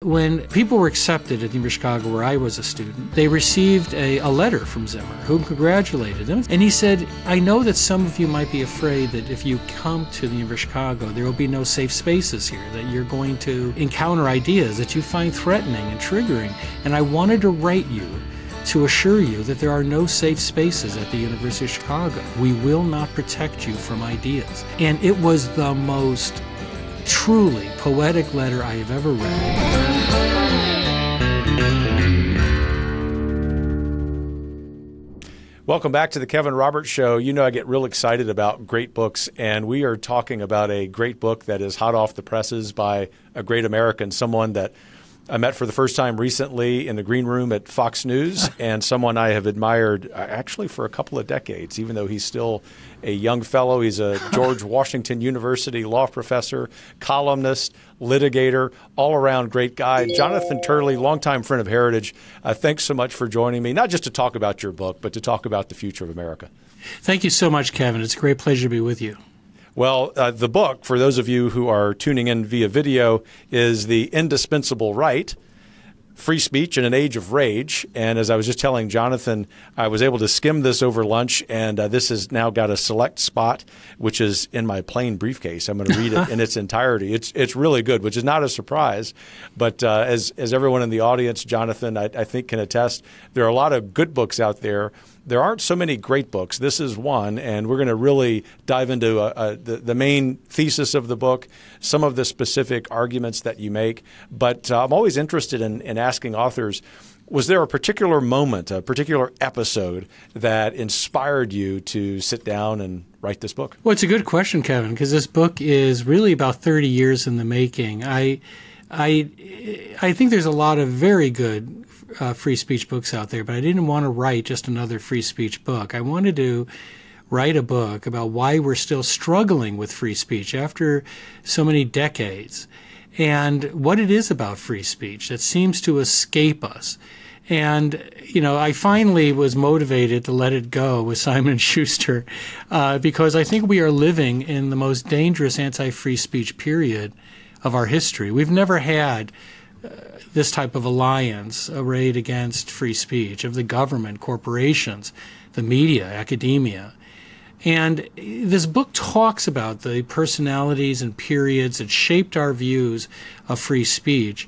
when people were accepted at the University of Chicago, where I was a student, they received a letter from Zimmer who congratulated them. And he said, I know that some of you might be afraid that if you come to the University of Chicago, there will be no safe spaces here, that you're going to encounter ideas that you find threatening and triggering. And I wanted to write you to assure you that there are no safe spaces at the University of Chicago. We will not protect you from ideas. And it was the most truly poetic letter I have ever read. Welcome back to the Kevin Roberts Show. You know I get real excited about great books, and we are talking about a great book that is hot off the presses by a great American, someone that I met for the first time recently in the green room at Fox News, and someone I have admired actually for a couple of decades, even though he's still a young fellow. He's a George Washington University law professor, columnist, litigator, all-around great guy. Jonathan Turley, longtime friend of Heritage, thanks so much for joining me, not just to talk about your book, but to talk about the future of America. Thank you so much, Kevin. It's a great pleasure to be with you. Well, the book, for those of you who are tuning in via video, is The Indispensable Right, Free Speech in an Age of Rage. And as I was just telling Jonathan, I was able to skim this over lunch, and this has now got a select spot, which is in my plain briefcase. I'm going to read it in its entirety. It's really good, which is not a surprise. But as everyone in the audience, Jonathan, I think can attest, there are a lot of good books out there. There aren't so many great books. This is one, and we're going to really dive into the main thesis of the book, some of the specific arguments that you make. But I'm always interested in asking authors, was there a particular moment, a particular episode that inspired you to sit down and write this book? Well, it's a good question, Kevin, because this book is really about 30 years in the making. I think there's a lot of very good free speech books out there, but I didn't want to write just another free speech book. I wanted to write a book about why we're still struggling with free speech after so many decades, and what it is about free speech that seems to escape us. And, you know, I finally was motivated to let it go with Simon & Schuster because I think we are living in the most dangerous anti-free speech period of our history. We've never had this type of alliance arrayed against free speech of the government, corporations, the media, academia. And this book talks about the personalities and periods that shaped our views of free speech.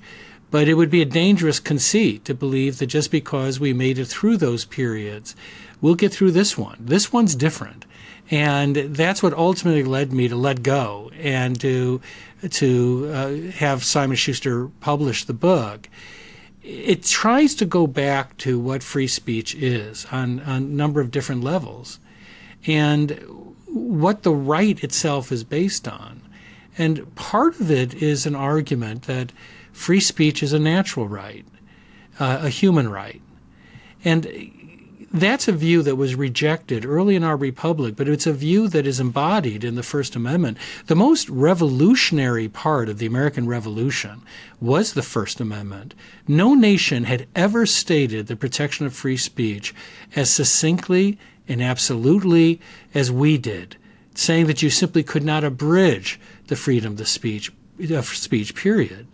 But it would be a dangerous conceit to believe that just because we made it through those periods, we'll get through this one. This one's different. And that's what ultimately led me to let go and to have Simon & Schuster publish the book. It tries to go back to what free speech is on a number of different levels and what the right itself is based on. And part of it is an argument that free speech is a natural right, a human right. And that's a view that was rejected early in our republic, but it's a view that is embodied in the First Amendment. The most revolutionary part of the American Revolution was the First Amendment. No nation had ever stated the protection of free speech as succinctly and absolutely as we did, saying that you simply could not abridge the freedom of speech, period.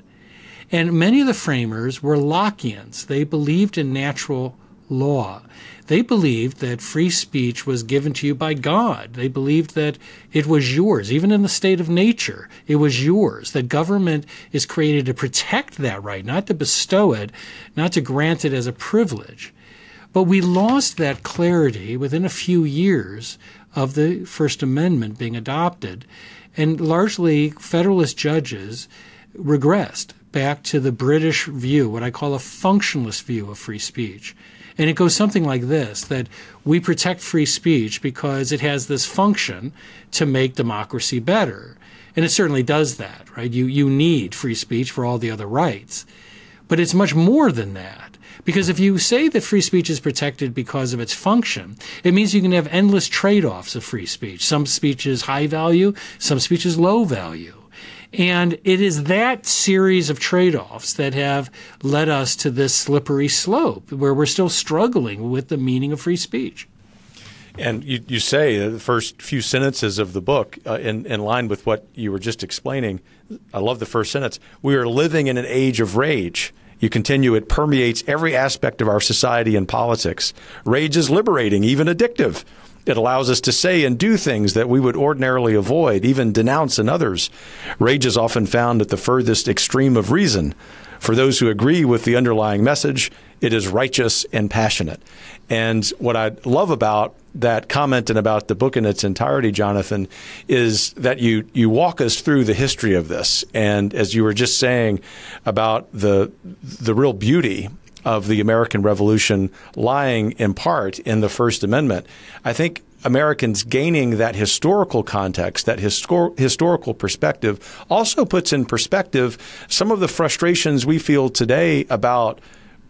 And many of the framers were Lockeans. They believed in natural law. They believed that free speech was given to you by God. They believed that it was yours, even in the state of nature. It was yours, that government is created to protect that right, not to bestow it, not to grant it as a privilege. But we lost that clarity within a few years of the First Amendment being adopted, and largely Federalist judges regressed back to the British view, what I call a functionalist view of free speech. And it goes something like this, that we protect free speech because it has this function to make democracy better. And it certainly does that, right? You need free speech for all the other rights. But it's much more than that. Because if you say that free speech is protected because of its function, it means you can have endless trade-offs of free speech. Some speech is high value, some speech is low value. And it is that series of trade-offs that have led us to this slippery slope where we're still struggling with the meaning of free speech. And you say the first few sentences of the book, in line with what you were just explaining, I love the first sentence. We are living in an age of rage. You continue, it permeates every aspect of our society and politics. Rage is liberating, even addictive. It allows us to say and do things that we would ordinarily avoid, even denounce in others. Rage is often found at the furthest extreme of reason. For those who agree with the underlying message, it is righteous and passionate. And what I love about that comment and about the book in its entirety, Jonathan, is that you walk us through the history of this. And as you were just saying about the real beauty of the American Revolution lying in part in the First Amendment, I think Americans gaining that historical context, that historical perspective, also puts in perspective some of the frustrations we feel today about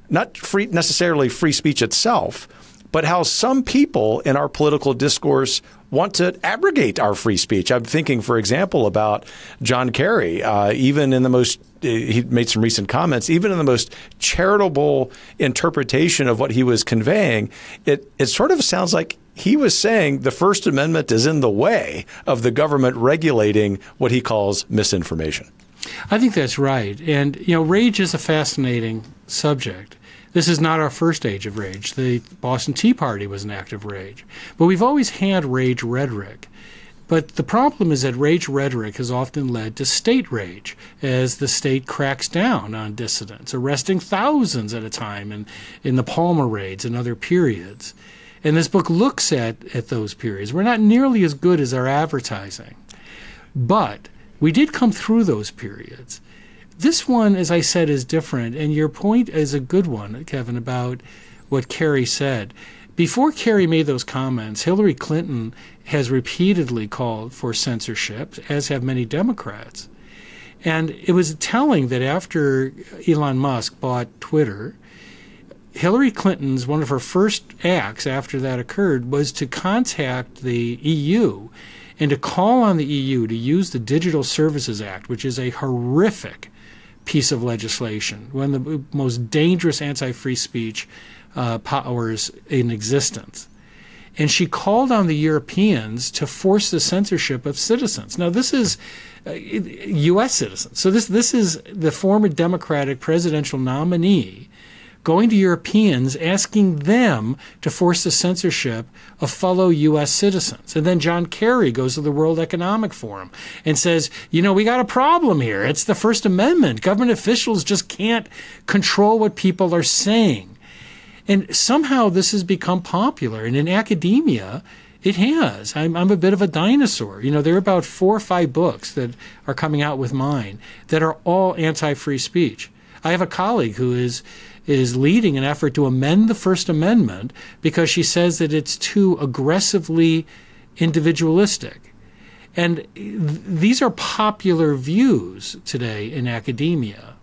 not necessarily free speech itself, but how some people in our political discourse want to abrogate our free speech. I'm thinking, for example, about John Kerry. Even in the most, he made some recent comments, even in the most charitable interpretation of what he was conveying, it sort of sounds like he was saying the First Amendment is in the way of the government regulating what he calls misinformation. I think that's right. And, rage is a fascinating subject. This is not our first age of rage. The Boston Tea Party was an act of rage. But we've always had rage rhetoric. But the problem is that rage rhetoric has often led to state rage as the state cracks down on dissidents, arresting thousands at a time in the Palmer raids and other periods. And this book looks at those periods. We're not nearly as good as our advertising. But we did come through those periods. This one, as I said, is different, and your point is a good one, Kevin, about what Kerry said. Before Kerry made those comments, Hillary Clinton has repeatedly called for censorship, as have many Democrats. And it was telling that after Elon Musk bought Twitter, Hillary Clinton's, one of her first acts after that occurred was to contact the EU and to call on the EU to use the Digital Services Act, which is a horrific piece of legislation, one of the most dangerous anti-free speech powers in existence. And she called on the Europeans to force the censorship of citizens. Now, this is U.S. citizens. So this is the former Democratic presidential nominee going to Europeans, asking them to force the censorship of fellow U.S. citizens. And then John Kerry goes to the World Economic Forum and says, we got a problem here. It's the First Amendment. Government officials just can't control what people are saying. And somehow this has become popular. And in academia, it has. I'm a bit of a dinosaur. There are about 4 or 5 books that are coming out with mine that are all anti-free speech. I have a colleague who is leading an effort to amend the First Amendment because she says that it's too aggressively individualistic. And these are popular views today in academia.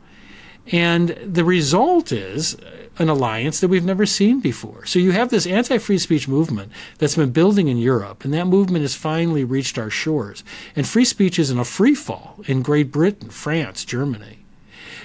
And the result is an alliance that we've never seen before. So you have this anti-free speech movement that's been building in Europe, and that movement has finally reached our shores. And free speech is in a free fall in Great Britain, France, Germany.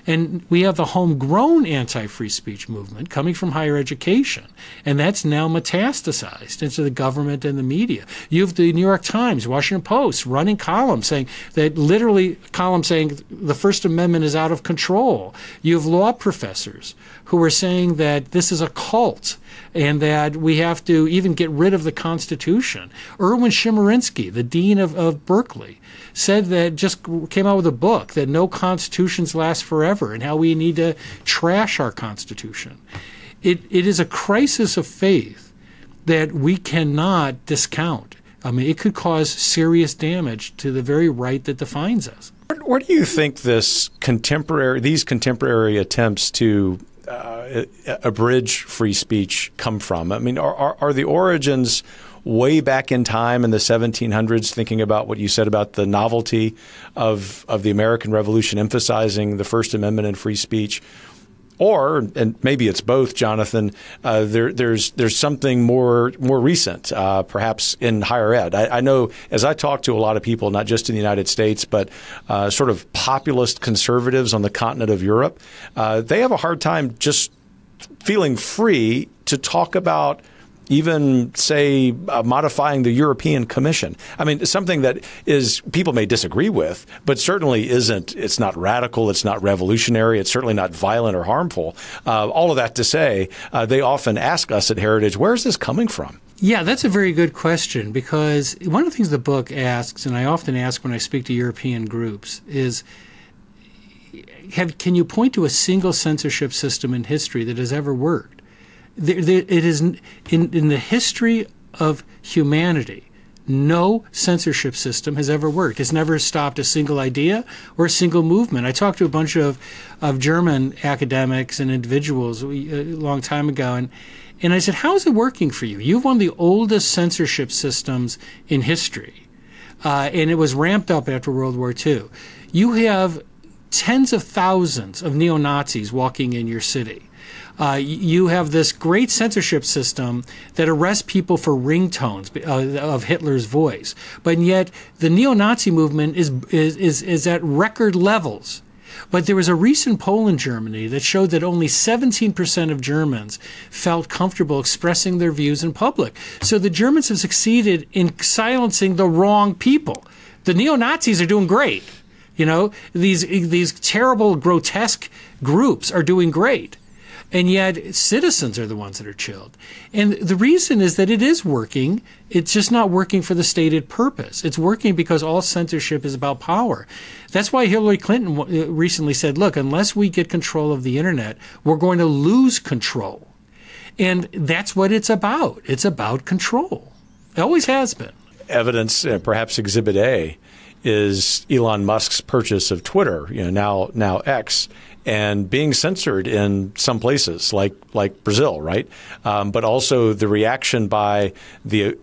And we have the homegrown anti-free speech movement coming from higher education, and that's now metastasized into the government and the media. You have the New York Times, Washington Post running columns saying that the First Amendment is out of control. You have law professors who are saying that this is a cult and that we have to even get rid of the Constitution. Erwin Chemerinsky, the dean of Berkeley, said that, just came out with a book, that no constitutions last forever and how we need to trash our Constitution. It is a crisis of faith that we cannot discount. I mean, it could cause serious damage to the very right that defines us. Where do you think these contemporary attempts to abridge free speech come from? I mean, are the origins way back in time in the 1700s, thinking about what you said about the novelty of the American Revolution emphasizing the First Amendment and free speech? Or, and maybe it's both, Jonathan, there's something more recent, perhaps in higher ed. I know as I talk to a lot of people, not just in the United States, but sort of populist conservatives on the continent of Europe, they have a hard time just feeling free to talk about even say modifying the European Commission. I mean, something that is people may disagree with, but certainly isn't. It's not radical. It's not revolutionary. It's certainly not violent or harmful. All of that to say, they often ask us at Heritage, where is this coming from? Yeah, that's a very good question, because one of the things the book asks, and I often ask when I speak to European groups, is can you point to a single censorship system in history that has ever worked? It is in the history of humanity, no censorship system has ever worked. It's never stopped a single idea or a single movement. I talked to a bunch of German academics and individuals a long time ago, and I said, how is it working for you? You've one of the oldest censorship systems in history, and it was ramped up after World War II. You have tens of thousands of neo-Nazis walking in your city. You have this great censorship system that arrests people for ringtones of Hitler's voice, but yet the neo-Nazi movement is at record levels. But there was a recent poll in Germany that showed that only 17% of Germans felt comfortable expressing their views in public. So the Germans have succeeded in silencing the wrong people. The neo-Nazis are doing great. You know, these terrible, grotesque groups are doing great. And yet citizens are the ones that are chilled. And the reason is that it is working. It's just not working for the stated purpose. It's working because all censorship is about power. That's why Hillary Clinton recently said, look, unless we get control of the internet, we're going to lose control. And that's what it's about. It's about control. It always has been. Evidence, perhaps Exhibit A, is Elon Musk's purchase of Twitter, now X, and being censored in some places like Brazil, right? But also the reaction by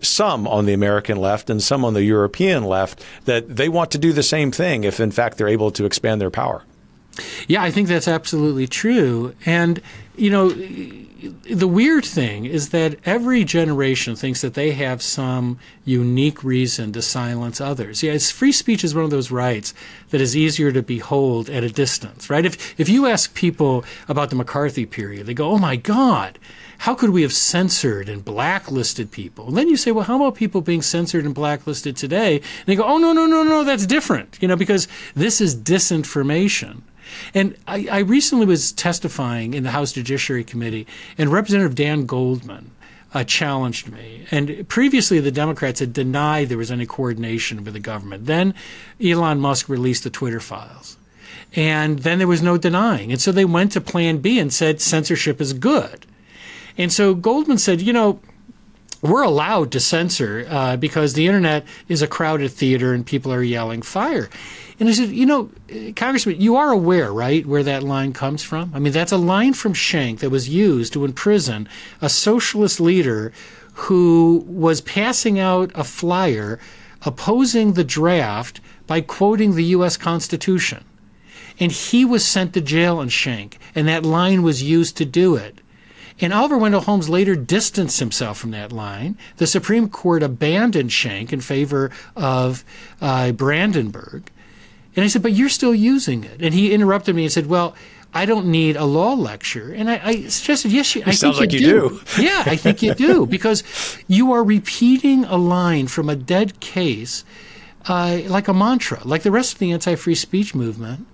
some on the American left and some on the European left that they want to do the same thing if, in fact, they're able to expand their power. Yeah, I think that's absolutely true. And, the weird thing is that every generation thinks that they have some unique reason to silence others. Yeah, free speech is one of those rights that is easier to behold at a distance, right? If you ask people about the McCarthy period, they go, oh my God, how could we have censored and blacklisted people? And then you say, well, how about people being censored and blacklisted today? And they go, oh, no, that's different, because this is disinformation. And I recently was testifying in the House Judiciary Committee, and Representative Dan Goldman challenged me. And previously, the Democrats had denied there was any coordination with the government. Then Elon Musk released the Twitter files. And then there was no denying. And so they went to Plan B and said censorship is good. And so Goldman said, we're allowed to censor because the internet is a crowded theater and people are yelling fire. And I said, Congressman, you are aware, right, where that line comes from? I mean, that's a line from Schenck that was used to imprison a socialist leader who was passing out a flyer opposing the draft by quoting the U.S. Constitution. And he was sent to jail in Schenck, and that line was used to do it. And Oliver Wendell Holmes later distanced himself from that line. The Supreme Court abandoned Schenck in favor of Brandenburg. And I said, but you're still using it. And he interrupted me and said, well, I don't need a law lecture. And I suggested, yes, I sounds think like you do. Yeah, I think you do, because you are repeating a line from a dead case like a mantra, like the rest of the anti-free speech movement.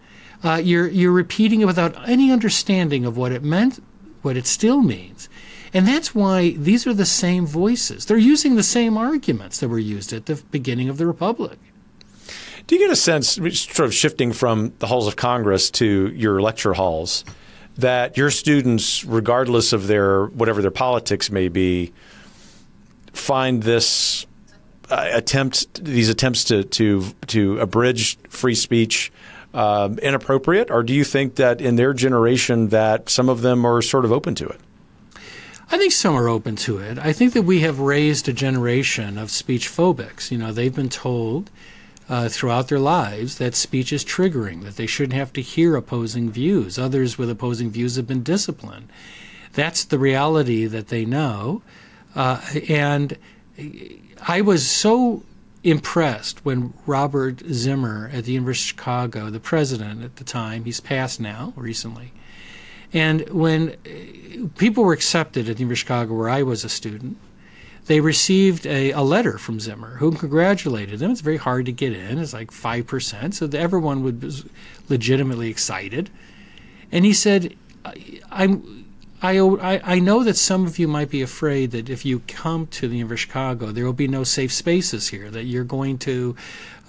You're repeating it without any understanding of what it meant, what it still means. And that's why these are the same voices. They're using the same arguments that were used at the beginning of the Republic. Do you get a sense, sort of shifting from the halls of Congress to your lecture halls, that your students, regardless of whatever their politics may be, find this these attempts to abridge free speech inappropriate? Or do you think that in their generation that some of them are sort of open to it? I think some are open to it. I think that we have raised a generation of speech phobics. They've been told throughout their lives that speech is triggering, that they shouldn't have to hear opposing views. Others with opposing views have been disciplined. That's the reality that they know. And I was so impressed when Robert Zimmer at the University of Chicago, the president at the time, he's passed now recently, and when people were accepted at the University of Chicago where I was a student, they received a letter from Zimmer who congratulated them. It's very hard to get in. It's like 5%, so everyone was legitimately excited. And he said, I know that some of you might be afraid that if you come to the University of Chicago, there will be no safe spaces here, that you're going to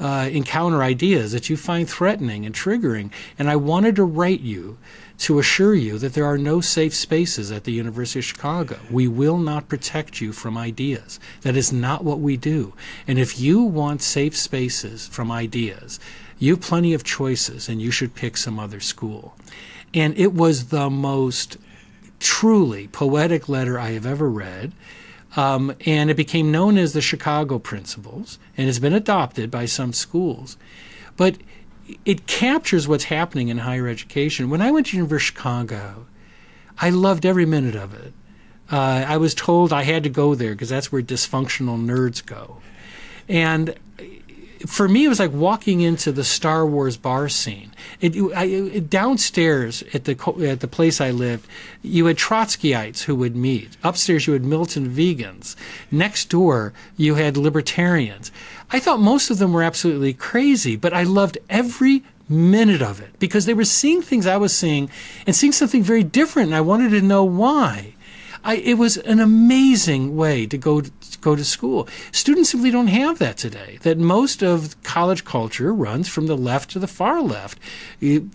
encounter ideas that you find threatening and triggering. And I wanted to write you to assure you that there are no safe spaces at the University of Chicago. We will not protect you from ideas. That is not what we do. And if you want safe spaces from ideas, you have plenty of choices, and you should pick some other school. And it was the most truly poetic letter I have ever read. And it became known as the Chicago Principles, and has been adopted by some schools. But it captures what's happening in higher education. When I went to University of Chicago, I loved every minute of it. I was told I had to go there because that's where dysfunctional nerds go. And for me, it was like walking into the Star Wars bar scene. Downstairs at the place I lived, you had Trotskyites who would meet. Upstairs, you had militant vegans. Next door, you had libertarians. I thought most of them were absolutely crazy, but I loved every minute of it because they were seeing things I was seeing and seeing something very different, and I wanted to know why. It was an amazing way to go to school. Students simply don't have that today, that most of college culture runs from the left to the far left.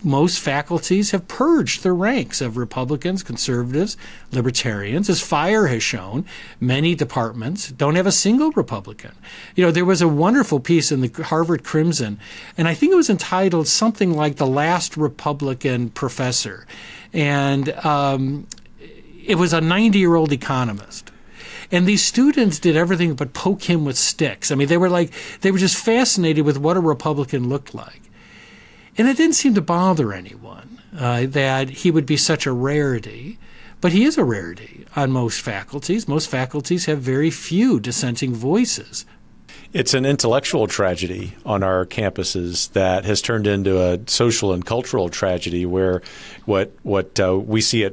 Most faculties have purged their ranks of Republicans, conservatives, libertarians. As FIRE has shown, many departments don't have a single Republican. You know, there was a wonderful piece in the Harvard Crimson, and I think it was entitled something like The Last Republican Professor. And it was a 90-year-old economist. And these students did everything but poke him with sticks. I mean, they were just fascinated with what a Republican looked like. And it didn't seem to bother anyone that he would be such a rarity. But he is a rarity on most faculties. Most faculties have very few dissenting voices. It's an intellectual tragedy on our campuses that has turned into a social and cultural tragedy where what we see at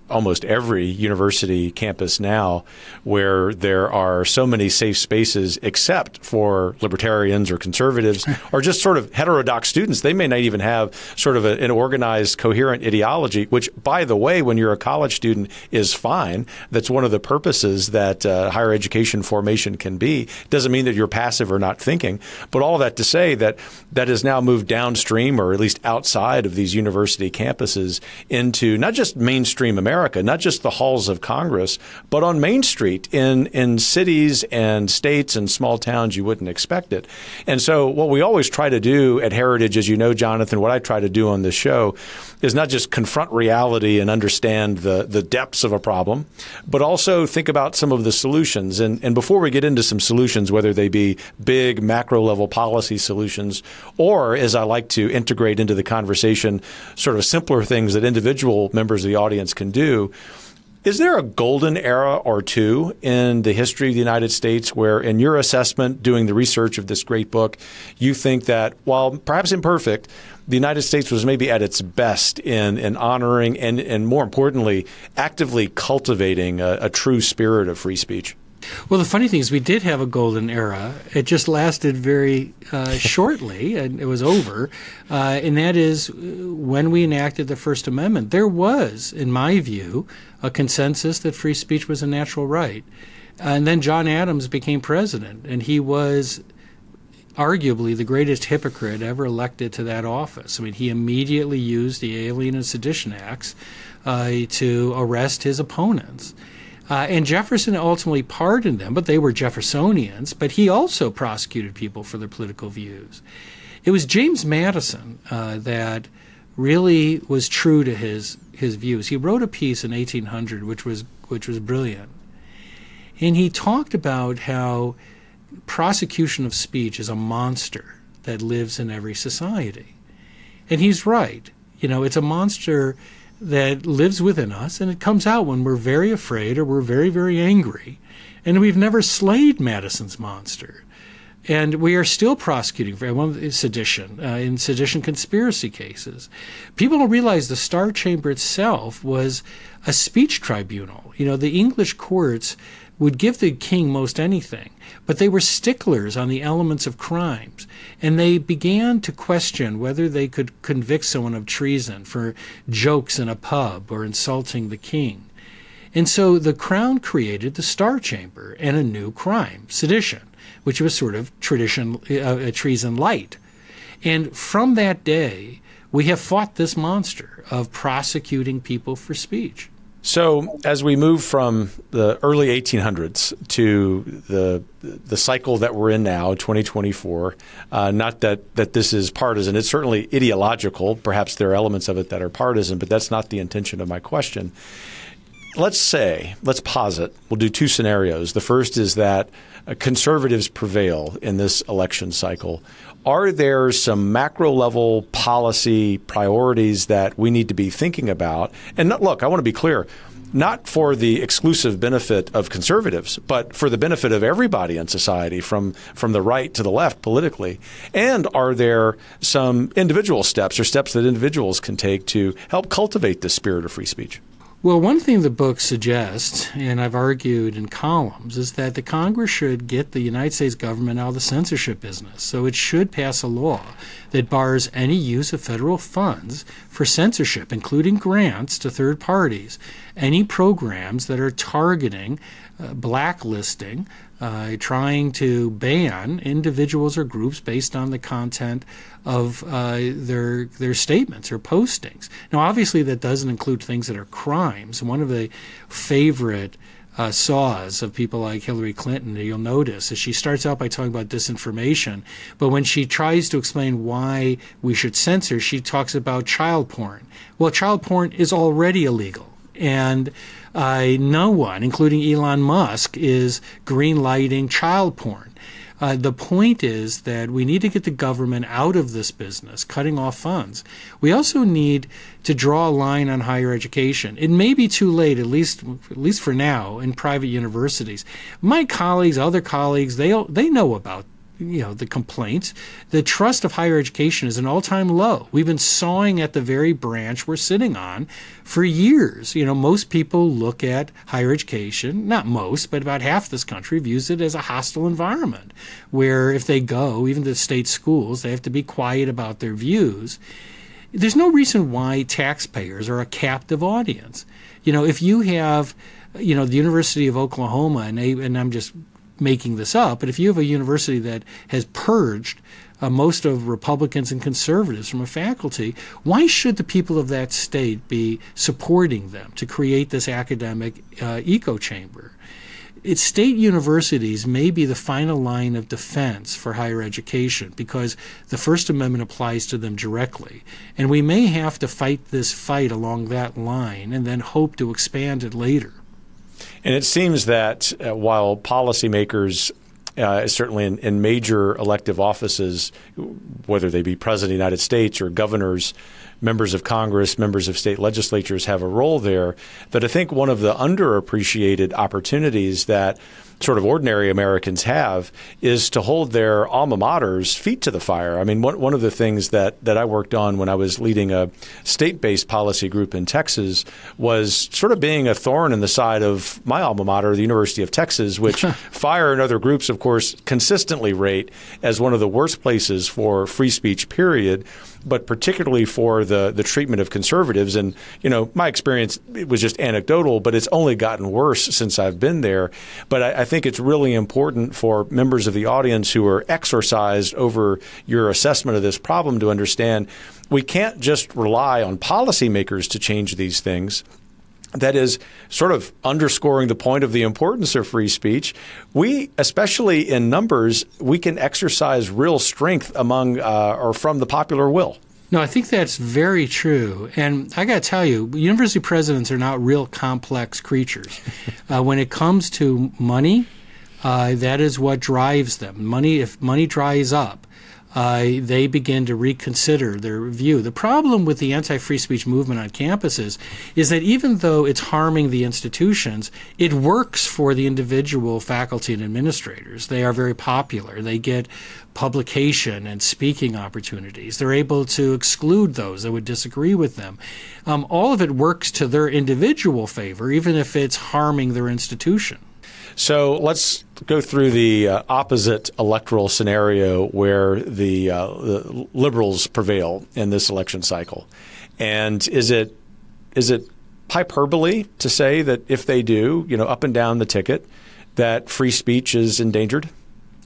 almost every university campus now, where there are so many safe spaces except for libertarians or conservatives or just sort of heterodox students. They may not even have sort of an organized, coherent ideology, which, by the way, when you're a college student is fine. That's one of the purposes that higher education formation can be. It doesn't mean that you're passive or not thinking, but all of that to say that has now moved downstream, or at least outside of these university campuses, into not just mainstream America, not just the halls of Congress, but on Main Street in cities and states and small towns you wouldn't expect it. And so what we always try to do at Heritage, as you know, Jonathan, what I try to do on this show is not just confront reality and understand the depths of a problem, but also think about some of the solutions. And before we get into some solutions, whether they be big macro level policy solutions, or, as I like to integrate into the conversation, sort of simpler things that individual members of the audience can do, is there a golden era or two in the history of the United States where, in your assessment, doing the research of this great book, you think that, while perhaps imperfect, the United States was maybe at its best in honoring and more importantly, actively cultivating a true spirit of free speech? Well, the funny thing is we did have a golden era. It just lasted very shortly, and it was over. And that is when we enacted the First Amendment. There was, in my view, a consensus that free speech was a natural right. And then John Adams became president, and he was arguably the greatest hypocrite ever elected to that office. I mean, he immediately used the Alien and Sedition Acts to arrest his opponents. And Jefferson ultimately pardoned them, but they were Jeffersonians. But he also prosecuted people for their political views. It was James Madison that really was true to his views. He wrote a piece in 1800 which was brilliant. And he talked about how prosecution of speech is a monster that lives in every society. And he's right. You know, it's a monster that lives within us, and it comes out when we're very afraid or we're very, very angry. And we've never slayed Madison's monster. And we are still prosecuting for sedition, in sedition conspiracy cases. People don't realize the Star Chamber itself was a speech tribunal. You know, the English courts would give the king most anything, but they were sticklers on the elements of crimes, and they began to question whether they could convict someone of treason for jokes in a pub or insulting the king. And so the crown created the Star Chamber and a new crime, sedition, which was sort of treason light. And from that day, we have fought this monster of prosecuting people for speech. So as we move from the early 1800s to the cycle that we're in now, 2024, not that this is partisan. It's certainly ideological. Perhaps there are elements of it that are partisan, but that's not the intention of my question. Let's posit, we'll do two scenarios. The first is that conservatives prevail in this election cycle. Are there some macro level policy priorities that we need to be thinking about? And look, I want to be clear, not for the exclusive benefit of conservatives, but for the benefit of everybody in society, from the right to the left politically. And are there some individual steps or steps that individuals can take to help cultivate the spirit of free speech? Well, one thing the book suggests, and I've argued in columns, is that the Congress should get the United States government out of the censorship business. So it should pass a law that bars any use of federal funds for censorship, including grants to third parties, any programs that are targeting, blacklisting, trying to ban individuals or groups based on the content of their statements or postings. Now, obviously, that doesn't include things that are crimes. One of the favorite saws of people like Hillary Clinton, you'll notice, is she starts out by talking about disinformation, but when she tries to explain why we should censor, she talks about child porn. Well, child porn is already illegal, and no one, including Elon Musk, is green-lighting child porn. The point is that we need to get the government out of this business, cutting off funds. We also need to draw a line on higher education. It may be too late, at least for now, in private universities. My colleagues, other colleagues, they know about the complaints. The trust of higher education is an all-time low. We've been sawing at the very branch we're sitting on for years. Most people look at higher education, not most, but about half this country views it as a hostile environment where if they go, even to state schools, they have to be quiet about their views. There's no reason why taxpayers are a captive audience. If you have, the University of Oklahoma, and I'm just making this up, but if you have a university that has purged most of Republicans and conservatives from a faculty, why should the people of that state be supporting them to create this academic echo chamber? State universities may be the final line of defense for higher education because the First Amendment applies to them directly. And we may have to fight this fight along that line and then hope to expand it later. And it seems that while policymakers, certainly in major elective offices, whether they be President of the United States or governors, members of Congress, members of state legislatures have a role there, that I think one of the underappreciated opportunities that sort of ordinary Americans have is to hold their alma mater's feet to the fire. I mean, one of the things that I worked on when I was leading a state-based policy group in Texas was sort of being a thorn in the side of my alma mater, the University of Texas, which FIRE and other groups, of course, consistently rate as one of the worst places for free speech, period, but particularly for the treatment of conservatives. And, my experience, it was just anecdotal, but it's only gotten worse since I've been there. But I think it's really important for members of the audience who are exercised over your assessment of this problem to understand we can't just rely on policymakers to change these things. That is sort of underscoring the point of the importance of free speech. We, especially in numbers, we can exercise real strength among or from the popular will. No, I think that's very true. And I got to tell you, university presidents are not real complex creatures. When it comes to money, that is what drives them. If money dries up, they begin to reconsider their view. The problem with the anti-free speech movement on campuses is that even though it's harming the institutions, it works for the individual faculty and administrators. They are very popular. They get publication and speaking opportunities. They're able to exclude those that would disagree with them. All of it works to their individual favor, even if it's harming their institution. So let's go through the opposite electoral scenario where the liberals prevail in this election cycle. And is it hyperbole to say that if they do, up and down the ticket, that free speech is endangered?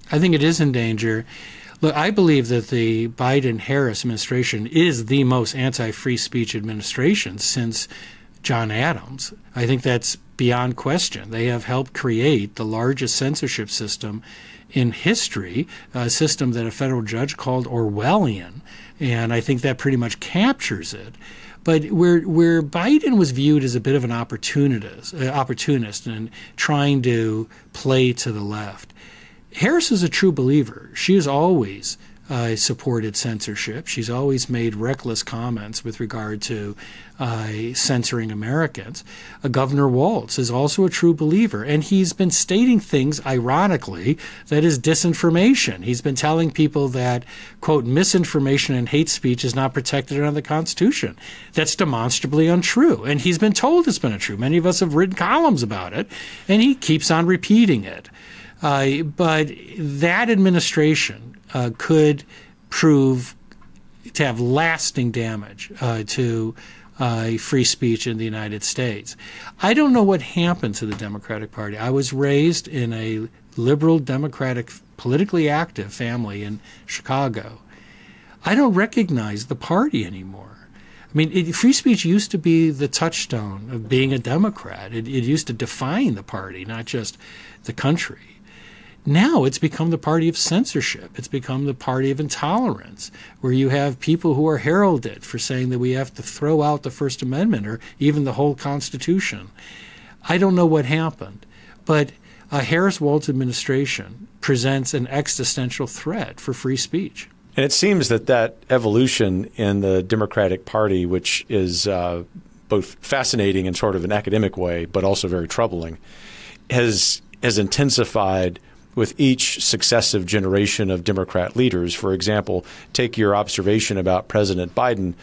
I think it is in danger. Look, I believe that the Biden-Harris administration is the most anti-free speech administration since John Adams. I think that's beyond question. They have helped create the largest censorship system in history, a system that a federal judge called Orwellian, and I think that pretty much captures it. But where Biden was viewed as a bit of an opportunist and trying to play to the left, Harris is a true believer. She has always supported censorship. She's always made reckless comments with regard to censoring Americans. Governor Walz is also a true believer, and he's been stating things, ironically, that is disinformation. He's been telling people that, quote, misinformation and hate speech is not protected under the Constitution. That's demonstrably untrue, and he's been told it's been untrue. Many of us have written columns about it, and he keeps on repeating it. But that administration could prove to have lasting damage to free speech in the United States. I don't know what happened to the Democratic Party. I was raised in a liberal, democratic, politically active family in Chicago. I don't recognize the party anymore. I mean, free speech used to be the touchstone of being a Democrat. It used to define the party, not just the country. Now it's become the party of censorship. It's become the party of intolerance, where you have people who are heralded for saying that we have to throw out the First Amendment or even the whole Constitution. I don't know what happened, but a Harris-Walz administration presents an existential threat for free speech. And it seems that evolution in the Democratic Party, which is both fascinating in sort of an academic way, but also very troubling, has intensified with each successive generation of Democrat leaders. For example, take your observation about President Biden.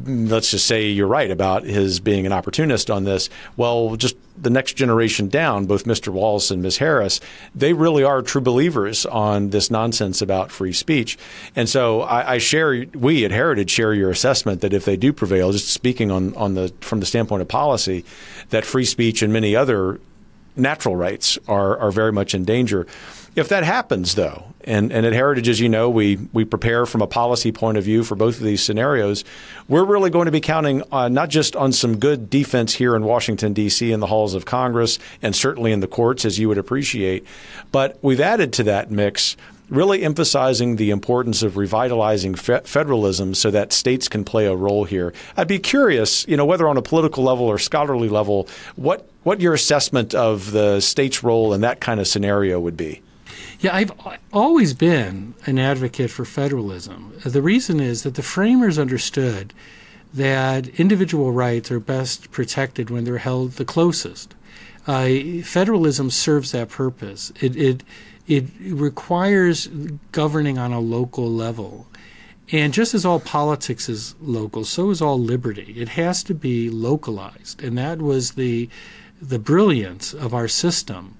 Let's just say you're right about his being an opportunist on this. Well, just the next generation down, both Mr. Walz and Ms. Harris, they really are true believers on this nonsense about free speech. And so we at Heritage share your assessment that if they do prevail, just speaking from the standpoint of policy, that free speech and many other natural rights are very much in danger. If that happens, though, and at Heritage, as you know, we prepare from a policy point of view for both of these scenarios, we're really going to be counting not just on some good defense here in Washington, D.C. in the halls of Congress and certainly in the courts, as you would appreciate, but we've added to that mix really emphasizing the importance of revitalizing federalism so that states can play a role here. I'd be curious, whether on a political level or scholarly level, what your assessment of the state's role in that kind of scenario would be. Yeah, I've always been an advocate for federalism. The reason is that the framers understood that individual rights are best protected when they're held the closest. Federalism serves that purpose. It requires governing on a local level. And just as all politics is local, so is all liberty. It has to be localized. And that was the brilliance of our system.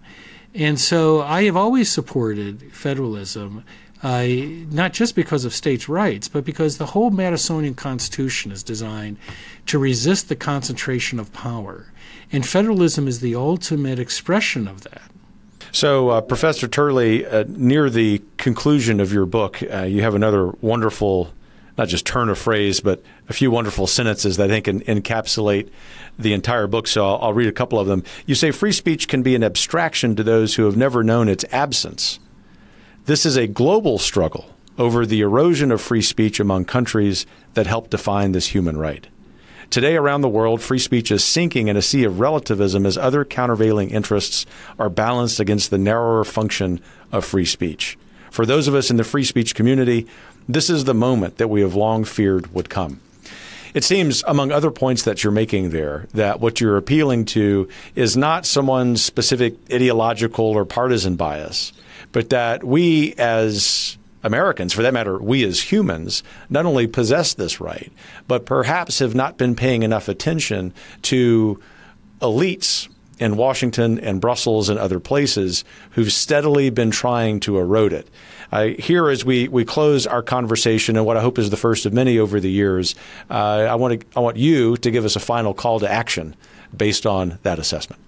And so I have always supported federalism, not just because of states' rights, but because the whole Madisonian Constitution is designed to resist the concentration of power. And federalism is the ultimate expression of that. So, Professor Turley, near the conclusion of your book, you have another wonderful, not just turn of phrase, but a few wonderful sentences that I think encapsulate the entire book. So I'll read a couple of them. You say, free speech can be an abstraction to those who have never known its absence. This is a global struggle over the erosion of free speech among countries that help define this human right. Today around the world, free speech is sinking in a sea of relativism as other countervailing interests are balanced against the narrower function of free speech. For those of us in the free speech community, this is the moment that we have long feared would come. It seems, among other points that you're making there, that what you're appealing to is not someone's specific ideological or partisan bias, but that we as Americans, for that matter, we as humans, not only possess this right, but perhaps have not been paying enough attention to elites in Washington and Brussels and other places who've steadily been trying to erode it. Here, as we close our conversation, and what I hope is the first of many over the years, I want you to give us a final call to action based on that assessment.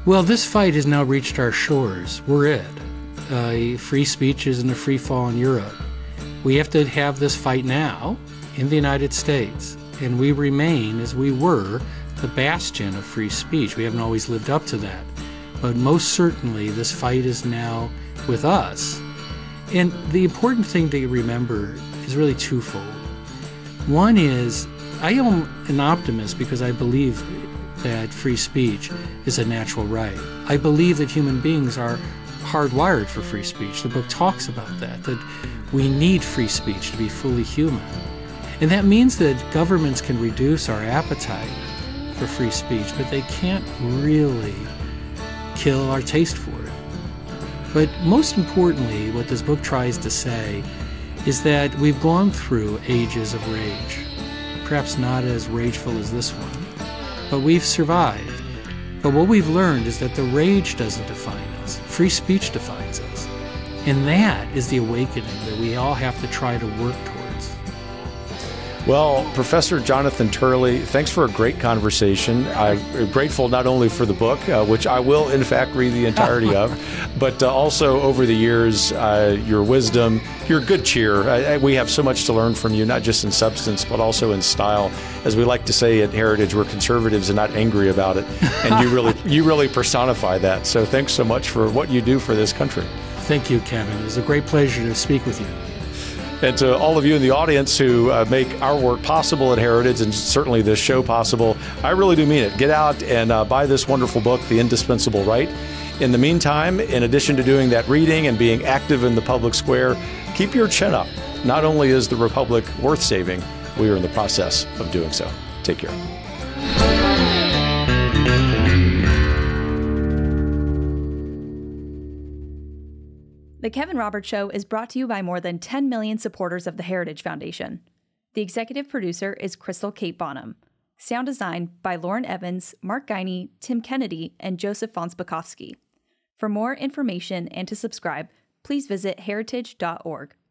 Well, this fight has now reached our shores. We're it. Free speech is in a free fall in Europe. We have to have this fight now in the United States, and we remain, as we were, the bastion of free speech. We haven't always lived up to that, but most certainly this fight is now with us. And the important thing to remember is really twofold. One is, I am an optimist because I believe that free speech is a natural right. I believe that human beings are hardwired for free speech. The book talks about that we need free speech to be fully human. And that means that governments can reduce our appetite for free speech, but they can't really kill our taste for it. But most importantly, what this book tries to say is that we've gone through ages of rage, perhaps not as rageful as this one, but we've survived. But what we've learned is that the rage doesn't define us. Free speech defines us. And that is the awakening that we all have to try to work towards. Well, Professor Jonathan Turley, thanks for a great conversation. I'm grateful not only for the book, which I will, in fact, read the entirety of, but also over the years, your wisdom, your good cheer. We have so much to learn from you, not just in substance, but also in style. As we like to say at Heritage, we're conservatives and not angry about it. And you really personify that. So thanks so much for what you do for this country. Thank you, Kevin. It was a great pleasure to speak with you. And to all of you in the audience who make our work possible at Heritage and certainly this show possible, I really do mean it. Get out and buy this wonderful book, The Indispensable Right. In the meantime, in addition to doing that reading and being active in the public square, keep your chin up. Not only is the Republic worth saving, we are in the process of doing so. Take care. The Kevin Roberts Show is brought to you by more than 10 million supporters of the Heritage Foundation. The executive producer is Crystal Kate Bonham. Sound design by Lauren Evans, Mark Guiney, Tim Kennedy, and Joseph Fonsbakowski. For more information and to subscribe, please visit heritage.org.